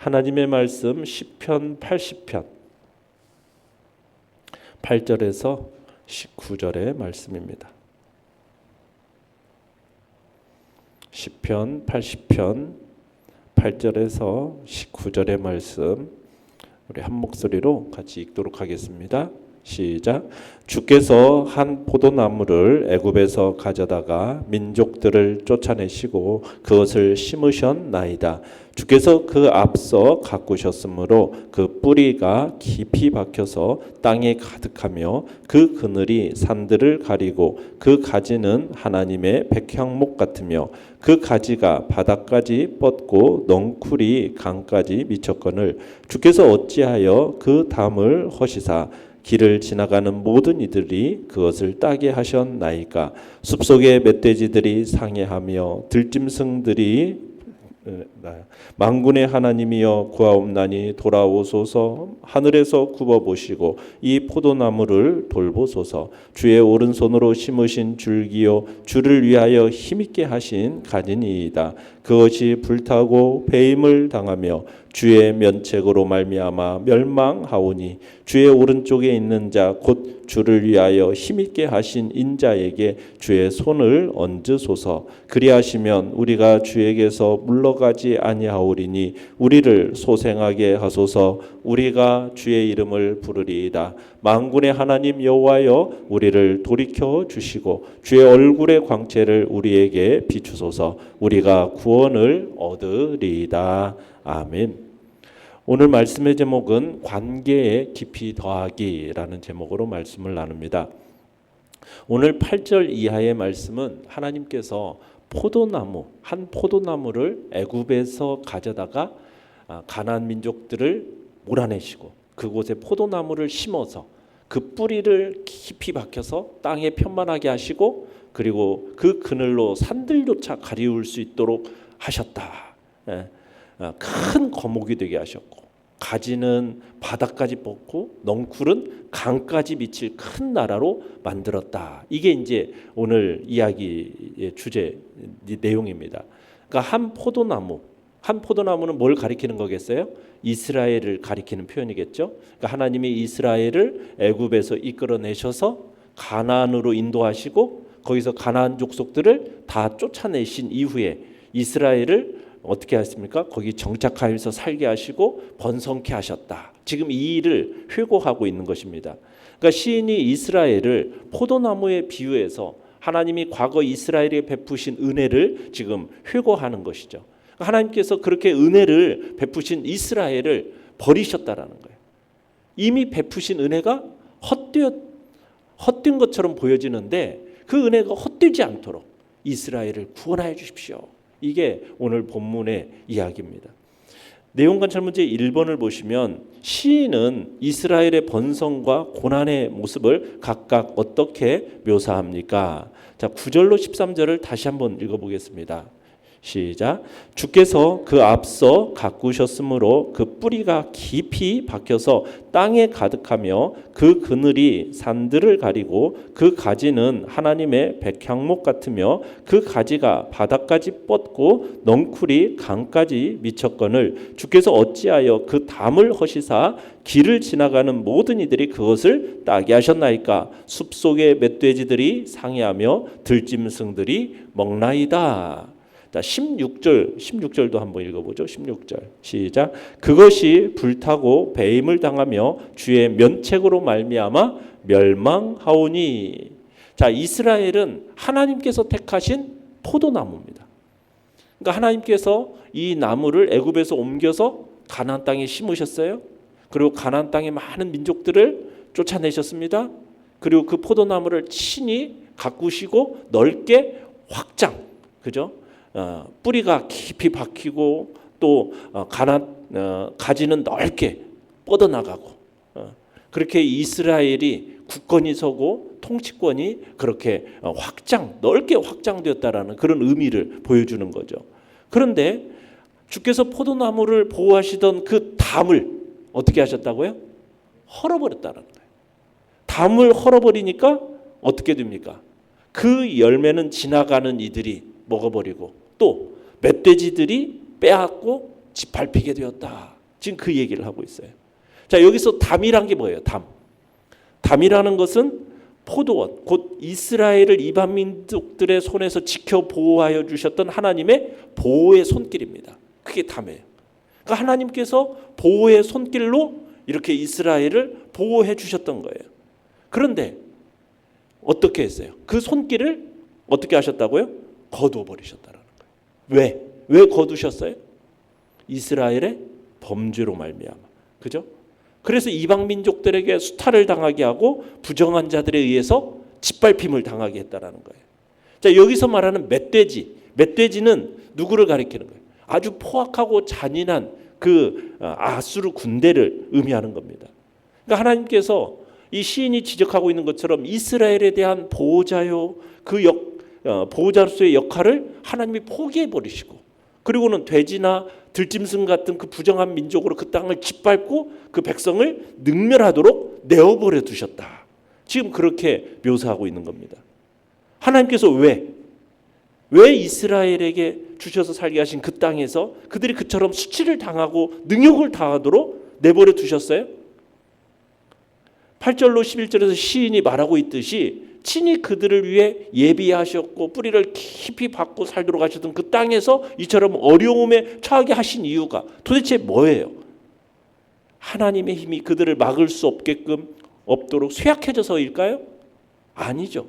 하나님의 말씀 시편 80편 8절에서 19절의 말씀입니다. 시편 80편 8절에서 19절의 말씀 우리 한 목소리로 같이 읽도록 하겠습니다. 시작. 주께서 한 포도나무를 애굽에서 가져다가 민족들을 쫓아내시고 그것을 심으셨나이다. 주께서 그 앞서 가꾸셨으므로 그 뿌리가 깊이 박혀서 땅에 가득하며 그 그늘이 산들을 가리고 그 가지는 하나님의 백향목 같으며 그 가지가 바닥까지 뻗고 넝쿨이 강까지 미쳤거늘 주께서 어찌하여 그 담을 허시사 길을 지나가는 모든 이들이 그것을 따게 하셨나이까. 숲속의 멧돼지들이 상해하며 들짐승들이 만군의 하나님이여 구하옵나니 돌아오소서. 하늘에서 굽어보시고 이 포도나무를 돌보소서. 주의 오른손으로 심으신 줄기요 주를 위하여 힘있게 하신 가지니이다. 그것이 불타고 배임을 당하며 주의 면책으로 말미암아 멸망하오니 주의 오른쪽에 있는 자 곧 주를 위하여 힘있게 하신 인자에게 주의 손을 얹으소서. 그리하시면 우리가 주에게서 물러가지 아니하오리니 우리를 소생하게 하소서. 우리가 주의 이름을 부르리이다. 만군의 하나님 여호와여 우리를 돌이켜 주시고 주의 얼굴의 광채를 우리에게 비추소서. 우리가 구원을 얻으리이다. 아멘. 오늘 말씀의 제목은 관계에 깊이 더하기라는 제목으로 말씀을 나눕니다. 오늘 8절 이하의 말씀은 하나님께서 한 포도나무를 애굽에서 가져다가 가나안 민족들을 몰아내시고 그곳에 포도나무를 심어서 그 뿌리를 깊이 박혀서 땅에 편만하게 하시고 그리고 그 그늘로 산들조차 가리울 수 있도록 하셨다. 큰 거목이 되게 하셨고 가지는 바닥까지 뻗고 넝쿨은 강까지 미칠 큰 나라로 만들었다. 이게 이제 오늘 이야기의 주제 내용입니다. 그러니까 한 포도나무는 뭘 가리키는 거겠어요? 이스라엘을 가리키는 표현이겠죠. 그러니까 하나님이 이스라엘을 애굽에서 이끌어내셔서 가나안으로 인도하시고 거기서 가나안 족속들을 다 쫓아내신 이후에 이스라엘을 어떻게 하십니까? 거기 정착하여서 살게 하시고 번성케 하셨다. 지금 이 일을 회고하고 있는 것입니다. 그러니까 시인이 이스라엘을 포도나무에 비유해서 하나님이 과거 이스라엘에 베푸신 은혜를 지금 회고하는 것이죠. 하나님께서 그렇게 은혜를 베푸신 이스라엘을 버리셨다라는 거예요. 이미 베푸신 은혜가 헛된 것처럼 보여지는데 그 은혜가 헛되지 않도록 이스라엘을 구원하여 주십시오. 이게 오늘 본문의 이야기입니다. 내용 관찰 문제 1번을 보시면 시인은 이스라엘의 번성과 고난의 모습을 각각 어떻게 묘사합니까? 자, 9절로 13절을 다시 한번 읽어보겠습니다. 시작. 주께서 그 앞서 가꾸셨으므로 그 뿌리가 깊이 박혀서 땅에 가득하며 그 그늘이 산들을 가리고 그 가지는 하나님의 백향목 같으며 그 가지가 바닥까지 뻗고 넝쿨이 강까지 미쳤거늘 주께서 어찌하여 그 담을 허시사 길을 지나가는 모든 이들이 그것을 따게 하셨나이까. 숲속의 멧돼지들이 상해하며 들짐승들이 먹나이다. 자, 16절도 한번 읽어보죠. 16절 시작. 그것이 불타고 배임을 당하며 주의 면책으로 말미암아 멸망하오니. 자, 이스라엘은 하나님께서 택하신 포도나무입니다. 그러니까 하나님께서 이 나무를 애굽에서 옮겨서 가나안 땅에 심으셨어요. 그리고 가나안 땅의 많은 민족들을 쫓아내셨습니다. 그리고 그 포도나무를 친히 가꾸시고 넓게 확장, 그죠? 뿌리가 깊이 박히고 또 가지는 넓게 뻗어나가고 그렇게 이스라엘이 굳건히 서고 통치권이 그렇게 넓게 확장되었다라는 그런 의미를 보여주는 거죠. 그런데 주께서 포도나무를 보호하시던 그 담을 어떻게 하셨다고요? 헐어버렸다는 거예요. 담을 헐어버리니까 어떻게 됩니까? 그 열매는 지나가는 이들이 먹어버리고 또 멧돼지들이 빼앗고 짓밟히게 되었다. 지금 그 얘기를 하고 있어요. 자, 여기서 담이란 게 뭐예요? 담이라는 것은 포도원, 곧 이스라엘을 이방 민족들의 손에서 지켜 보호하여 주셨던 하나님의 보호의 손길입니다. 그게 담이에요. 그러니까 하나님께서 보호의 손길로 이렇게 이스라엘을 보호해 주셨던 거예요. 그런데 어떻게 했어요? 그 손길을 어떻게 하셨다고요? 거두어 버리셨다라는 거예요. 왜 거두셨어요? 이스라엘의 범죄로 말미암아. 그죠? 그래서 이방 민족들에게 수탈을 당하게 하고 부정한 자들에 의해서 짓밟힘을 당하게 했다라는 거예요. 자, 여기서 말하는 멧돼지는 누구를 가리키는 거예요? 아주 포악하고 잔인한 그 아수르 군대를 의미하는 겁니다. 그러니까 하나님께서 이 시인이 지적하고 있는 것처럼 이스라엘에 대한 보호자요, 보호자로서의 역할을 하나님이 포기해 버리시고, 그리고는 돼지나 들짐승 같은 그 부정한 민족으로 그 땅을 짓밟고 그 백성을 능멸하도록 내어버려 두셨다. 지금 그렇게 묘사하고 있는 겁니다. 하나님께서 왜 이스라엘에게 주셔서 살게 하신 그 땅에서 그들이 그처럼 수치를 당하고 능욕을 당하도록 내버려 두셨어요? 8절로 11절에서 시인이 말하고 있듯이 친히 그들을 위해 예비하셨고 뿌리를 깊이 박고 살도록 하셨던 그 땅에서 이처럼 어려움에 처하게 하신 이유가 도대체 뭐예요? 하나님의 힘이 그들을 막을 수 없도록 쇠약해져서일까요? 아니죠.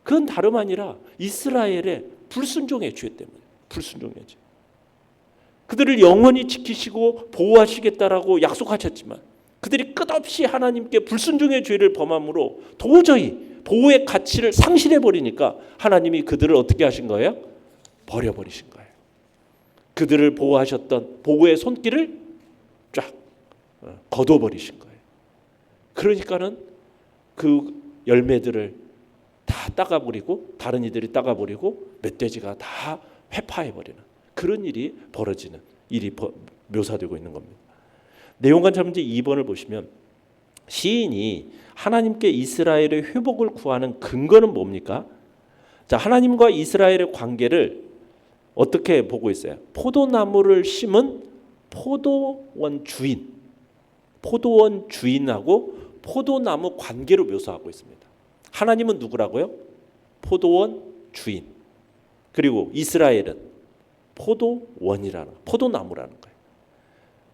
그건 다름 아니라 이스라엘의 불순종의 죄 때문에. 불순종의 죄. 그들을 영원히 지키시고 보호하시겠다라고 약속하셨지만 그들이 끝없이 하나님께 불순종의 죄를 범함으로 도저히 보호의 가치를 상실해버리니까 하나님이 그들을 어떻게 하신 거예요? 버려버리신 거예요. 그들을 보호하셨던 보호의 손길을 쫙 거둬버리신 거예요. 그러니까는 그 열매들을 다 따가버리고 다른 이들이 따가버리고 멧돼지가 다 회파해버리는 그런 일이 벌어지는 일이 묘사되고 있는 겁니다. 내용관 찰문제 2번을 보시면 시인이 하나님께 이스라엘의 회복을 구하는 근거는 뭡니까? 자, 하나님과 이스라엘의 관계를 어떻게 보고 있어요? 포도나무를 심은 포도원 주인하고 포도나무 관계로 묘사하고 있습니다. 하나님은 누구라고요? 포도원 주인. 그리고 이스라엘은 포도나무라는 거예요.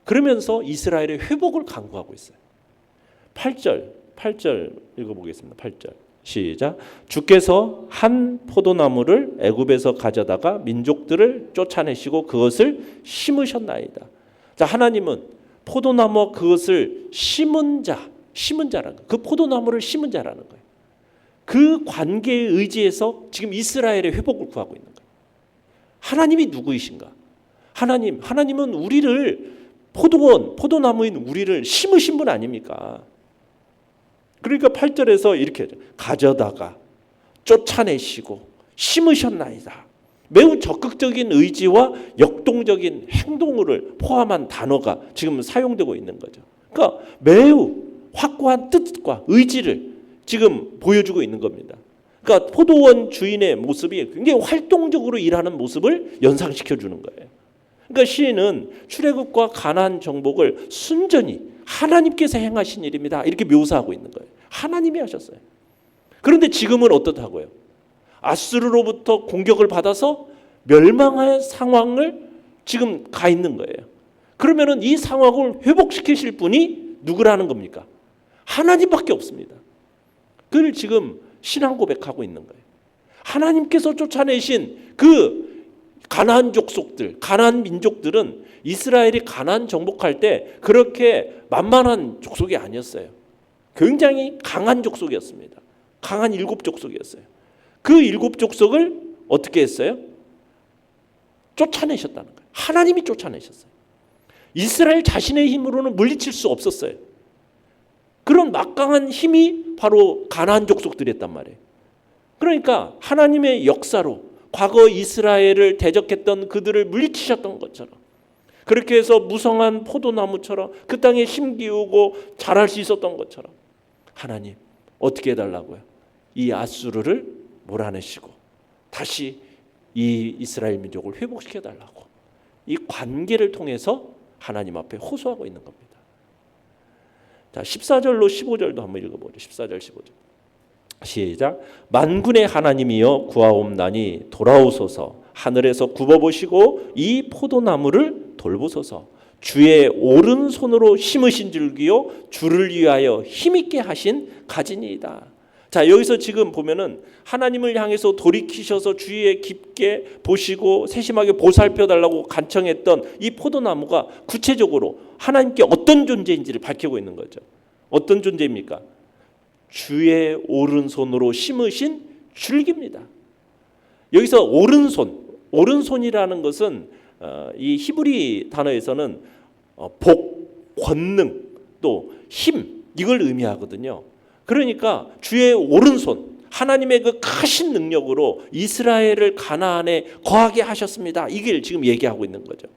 그러면서 이스라엘의 회복을 강구하고 있어요. 8절 읽어보겠습니다. 8절 시작. 주께서 한 포도나무를 애굽에서 가져다가 민족들을 쫓아내시고 그것을 심으셨나이다. 자, 하나님은 포도나무 그것을 심은 자라는 거예요. 그 포도나무를 심은 자라는 거예요. 그 관계에 의지해서 지금 이스라엘의 회복을 구하고 있는 거예요. 하나님이 누구이신가? 하나님은 우리를 포도나무인 우리를 심으신 분 아닙니까? 그러니까 8절에서 이렇게 가져다가 쫓아내시고 심으셨나이다. 매우 적극적인 의지와 역동적인 행동을 포함한 단어가 지금 사용되고 있는 거죠. 그러니까 매우 확고한 뜻과 의지를 지금 보여주고 있는 겁니다. 그러니까 포도원 주인의 모습이 굉장히 활동적으로 일하는 모습을 연상시켜 주는 거예요. 그러니까 시인은 출애굽과 가나안 정복을 순전히 하나님께서 행하신 일입니다. 이렇게 묘사하고 있는 거예요. 하나님이 하셨어요. 그런데 지금은 어떻다고요? 아수르로부터 공격을 받아서 멸망할 상황을 지금 가 있는 거예요. 그러면은 이 상황을 회복시키실 분이 누구라는 겁니까? 하나님밖에 없습니다. 그걸 지금 신앙 고백하고 있는 거예요. 하나님께서 쫓아내신 그 가나안 족속들, 가나안 민족들은 이스라엘이 가나안 정복할 때 그렇게 만만한 족속이 아니었어요. 굉장히 강한 족속이었습니다. 강한 7족속이었어요. 그 7족속을 어떻게 했어요? 쫓아내셨다는 거예요. 하나님이 쫓아내셨어요. 이스라엘 자신의 힘으로는 물리칠 수 없었어요. 그런 막강한 힘이 바로 가나안 족속들이었단 말이에요. 그러니까 하나님의 역사로 과거 이스라엘을 대적했던 그들을 물리치셨던 것처럼 그렇게 해서 무성한 포도나무처럼 그 땅에 심기우고 자랄 수 있었던 것처럼 하나님 어떻게 해달라고요? 이 아수르를 몰아내시고 다시 이 이스라엘 민족을 회복시켜달라고 이 관계를 통해서 하나님 앞에 호소하고 있는 겁니다. 자, 14절로 15절도 한번 읽어보죠. 14절 15절 시작. 만군의 하나님이여 구하옵나니 돌아오소서. 하늘에서 굽어보시고 이 포도나무를 돌보소서. 주의 오른손으로 심으신 줄기요 주를 위하여 힘있게 하신 가지니이다. 자, 여기서 지금 보면은 하나님을 향해서 돌이키셔서 주위에 깊게 보시고 세심하게 보살펴달라고 간청했던 이 포도나무가 구체적으로 하나님께 어떤 존재인지를 밝히고 있는 거죠. 어떤 존재입니까? 주의 오른손으로 심으신 줄기입니다. 여기서 오른손이라는 것은 이 히브리 단어에서는 복, 권능, 또 힘, 이걸 의미하거든요. 그러니까 주의 오른손, 하나님의 그 크신 능력으로 이스라엘을 가나안에 거하게 하셨습니다. 이걸 지금 얘기하고 있는 거죠.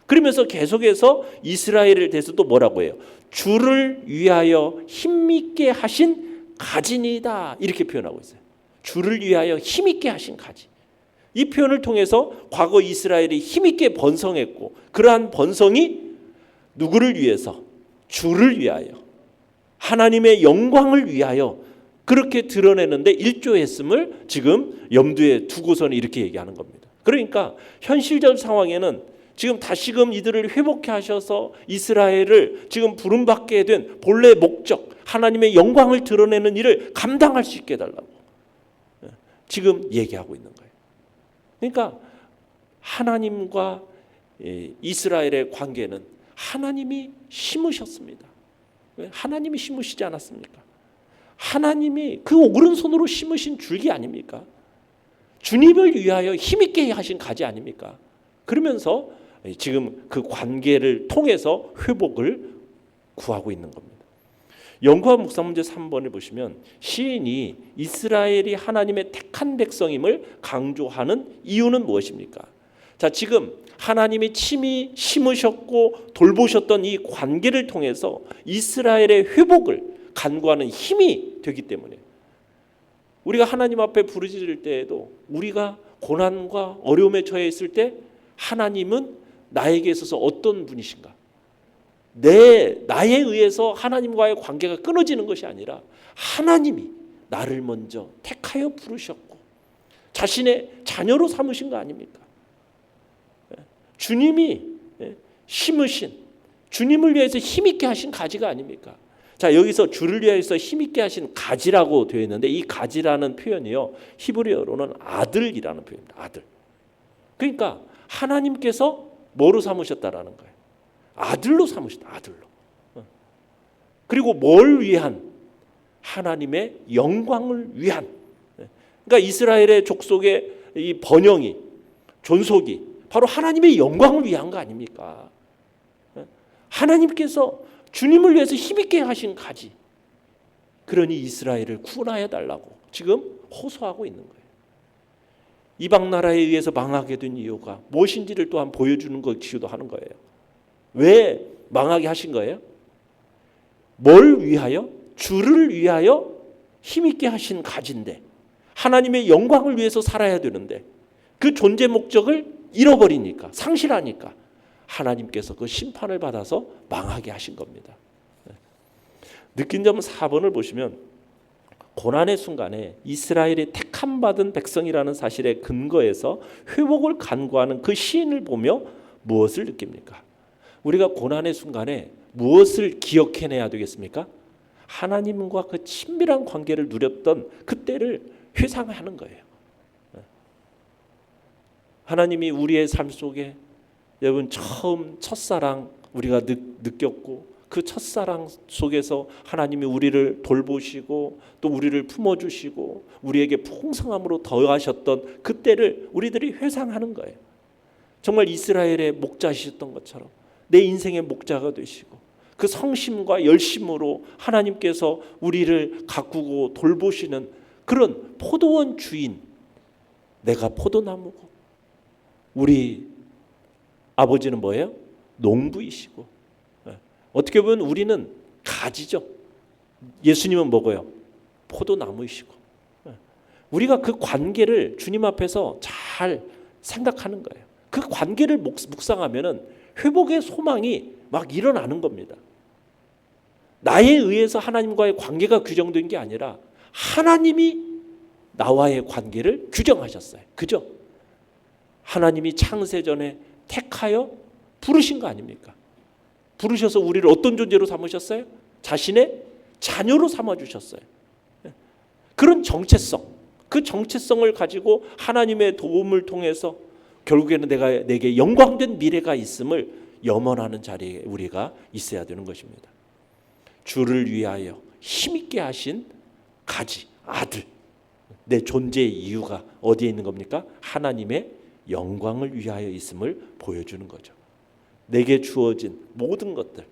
그러면서 계속해서 이스라엘에 대해서 또 뭐라고 해요? 주를 위하여 힘있게 하신 가지니이다, 이렇게 표현하고 있어요. 주를 위하여 힘있게 하신 가지. 이 표현을 통해서 과거 이스라엘이 힘있게 번성했고, 그러한 번성이 누구를 위해서? 주를 위하여, 하나님의 영광을 위하여 그렇게 드러내는데 일조했음을 지금 염두에 두고서는 이렇게 얘기하는 겁니다. 그러니까 현실적 상황에는 지금 다시금 이들을 회복해 하셔서 이스라엘을 지금 부름받게 된 본래 목적, 하나님의 영광을 드러내는 일을 감당할 수 있게 해달라고 지금 얘기하고 있는 거예요. 그러니까 하나님과 이스라엘의 관계는 하나님이 심으셨습니다. 하나님이 심으시지 않았습니까? 하나님이 그 오른손으로 심으신 줄기 아닙니까? 주님을 위하여 힘있게 하신 가지 아닙니까? 그러면서 지금 그 관계를 통해서 회복을 구하고 있는 겁니다. 연구와 묵상 문제 3번을 보시면 시인이 이스라엘이 하나님의 택한 백성임을 강조하는 이유는 무엇입니까? 자, 지금 하나님이 친히 심으셨고 돌보셨던 이 관계를 통해서 이스라엘의 회복을 간구하는 힘이 되기 때문에 우리가 하나님 앞에 부르짖을 때에도 우리가 고난과 어려움에 처해 있을 때 하나님은 나에게 있어서 어떤 분이신가? 나에 의해서 하나님과의 관계가 끊어지는 것이 아니라 하나님이 나를 먼저 택하여 부르셨고 자신의 자녀로 삼으신 거 아닙니까? 주님이 심으신, 주님을 위해서 힘있게 하신 가지가 아닙니까? 자, 여기서 주를 위해서 힘있게 하신 가지라고 되어 있는데 이 가지라는 표현이요 히브리어로는 아들이라는 표현입니다. 아들. 그러니까 하나님께서 뭐로 삼으셨다라는 거예요? 아들로 삼으셨다. 아들로. 그리고 뭘 위한? 하나님의 영광을 위한. 그러니까 이스라엘의 족속의 이 번영이, 존속이 바로 하나님의 영광을 위한 거 아닙니까? 하나님께서 주님을 위해서 힘있게 하신 가지. 그러니 이스라엘을 구원하여 달라고 지금 호소하고 있는 거예요. 이방 나라에 의해서 망하게 된 이유가 무엇인지를 또한 보여주는 것이기도 하는 거예요. 왜 망하게 하신 거예요? 뭘 위하여? 주를 위하여 힘있게 하신 가지인데 하나님의 영광을 위해서 살아야 되는데 그 존재 목적을 잃어버리니까, 상실하니까 하나님께서 그 심판을 받아서 망하게 하신 겁니다. 느낀 점 4번을 보시면 고난의 순간에 이스라엘이 택함받은 백성이라는 사실에 근거해서 회복을 간구하는 그 시인을 보며 무엇을 느낍니까? 우리가 고난의 순간에 무엇을 기억해내야 되겠습니까? 하나님과 그 친밀한 관계를 누렸던 그때를 회상하는 거예요. 하나님이 우리의 삶 속에 여러분 처음 첫사랑 우리가 느꼈고 그 첫사랑 속에서 하나님이 우리를 돌보시고 또 우리를 품어주시고 우리에게 풍성함으로 더하셨던 그때를 우리들이 회상하는 거예요. 정말 이스라엘의 목자이셨던 것처럼 내 인생의 목자가 되시고 그 성심과 열심으로 하나님께서 우리를 가꾸고 돌보시는 그런 포도원 주인, 내가 포도나무고 우리 아버지는 뭐예요? 농부이시고 어떻게 보면 우리는 가지죠. 예수님은 뭐고요? 포도나무이시고 우리가 그 관계를 주님 앞에서 잘 생각하는 거예요. 그 관계를 묵상하면은 회복의 소망이 막 일어나는 겁니다. 나에 의해서 하나님과의 관계가 규정된 게 아니라 하나님이 나와의 관계를 규정하셨어요. 그죠? 하나님이 창세전에 택하여 부르신 거 아닙니까? 부르셔서 우리를 어떤 존재로 삼으셨어요? 자신의 자녀로 삼아주셨어요. 그런 정체성, 그 정체성을 가지고 하나님의 도움을 통해서 결국에는 내게 영광된 미래가 있음을 염원하는 자리에 우리가 있어야 되는 것입니다. 주를 위하여 힘있게 하신 가지, 아들. 내 존재의 이유가 어디에 있는 겁니까? 하나님의 영광을 위하여 있음을 보여주는 거죠. 내게 주어진 모든 것들,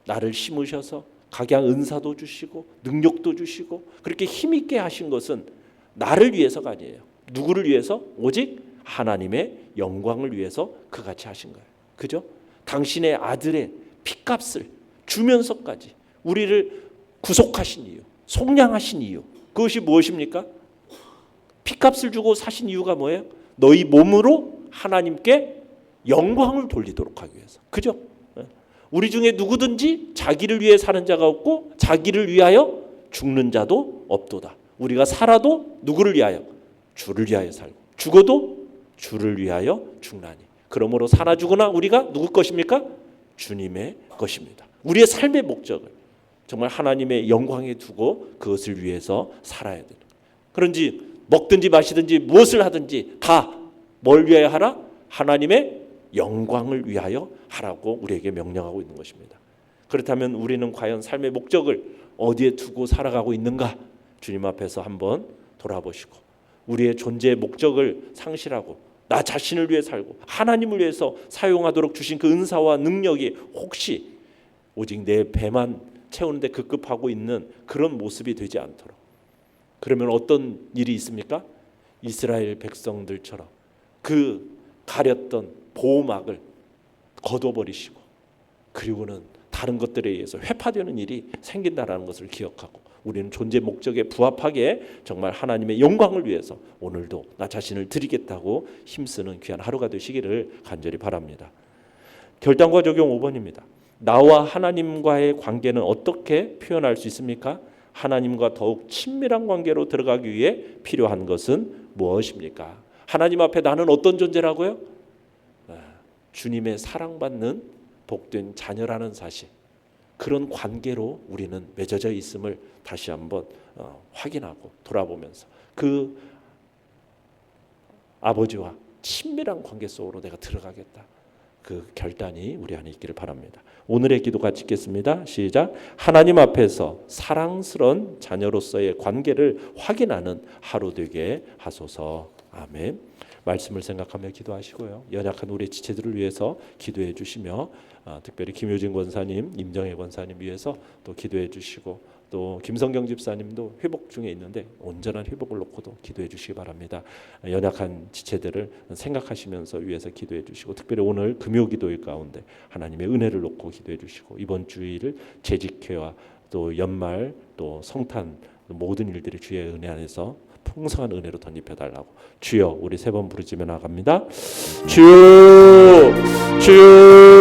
나를 심으셔서 각양 은사도 주시고 능력도 주시고 그렇게 힘있게 하신 것은 나를 위해서가 아니에요. 누구를 위해서? 오직 하나님의 영광을 위해서 그같이 하신 거예요. 그죠? 당신의 아들의 핏값을 주면서까지 우리를 구속하신 이유, 속량하신 이유, 그것이 무엇입니까? 핏값을 주고 사신 이유가 뭐예요? 너희 몸으로 하나님께 영광을 돌리도록 하기 위해서. 그죠? 우리 중에 누구든지 자기를 위해 사는 자가 없고 자기를 위하여 죽는 자도 없도다. 우리가 살아도 누구를 위하여? 주를 위하여 살고 죽어도 주를 위하여 죽나니. 그러므로 살아 죽으나 우리가 누구 것입니까? 주님의 것입니다. 우리의 삶의 목적을 정말 하나님의 영광에 두고 그것을 위해서 살아야 돼요. 그런지 먹든지 마시든지 무엇을 하든지 다 뭘 위하여 하라? 하나님의 영광을 위하여 하라고 우리에게 명령하고 있는 것입니다. 그렇다면 우리는 과연 삶의 목적을 어디에 두고 살아가고 있는가? 주님 앞에서 한번 돌아보시고 우리의 존재의 목적을 상실하고 나 자신을 위해 살고 하나님을 위해서 사용하도록 주신 그 은사와 능력이 혹시 오직 내 배만 채우는데 급급하고 있는 그런 모습이 되지 않도록. 그러면 어떤 일이 있습니까? 이스라엘 백성들처럼 그 가렸던 보호막을 걷어버리시고 그리고는 다른 것들에 의해서 회파되는 일이 생긴다라는 것을 기억하고 우리는 존재 목적에 부합하게 정말 하나님의 영광을 위해서 오늘도 나 자신을 드리겠다고 힘쓰는 귀한 하루가 되시기를 간절히 바랍니다. 결단과 적용 5번입니다. 나와 하나님과의 관계는 어떻게 표현할 수 있습니까? 하나님과 더욱 친밀한 관계로 들어가기 위해 필요한 것은 무엇입니까? 하나님 앞에 나는 어떤 존재라고요? 주님의 사랑받는 복된 자녀라는 사실, 그런 관계로 우리는 맺어져 있음을 다시 한번 확인하고 돌아보면서 그 아버지와 친밀한 관계 속으로 내가 들어가겠다. 그 결단이 우리 안에 있기를 바랍니다. 오늘의 기도 같이 읽겠습니다. 시작. 하나님 앞에서 사랑스러운 자녀로서의 관계를 확인하는 하루 되게 하소서. 아멘. 말씀을 생각하며 기도하시고요. 연약한 우리 지체들을 위해서 기도해 주시며 특별히 김효진 권사님, 임정혜 권사님 위해서 또 기도해 주시고 또 김성경 집사님도 회복 중에 있는데 온전한 회복을 놓고도 기도해 주시기 바랍니다. 연약한 지체들을 생각하시면서 위해서 기도해 주시고 특별히 오늘 금요기도일 가운데 하나님의 은혜를 놓고 기도해 주시고 이번 주일을 재직회와 또 연말 또 성탄 모든 일들이 주의 은혜 안에서 풍성한 은혜로 덧입혀달라고. 주여, 우리 세 번 부르짖어 나갑니다. 주여, 주여.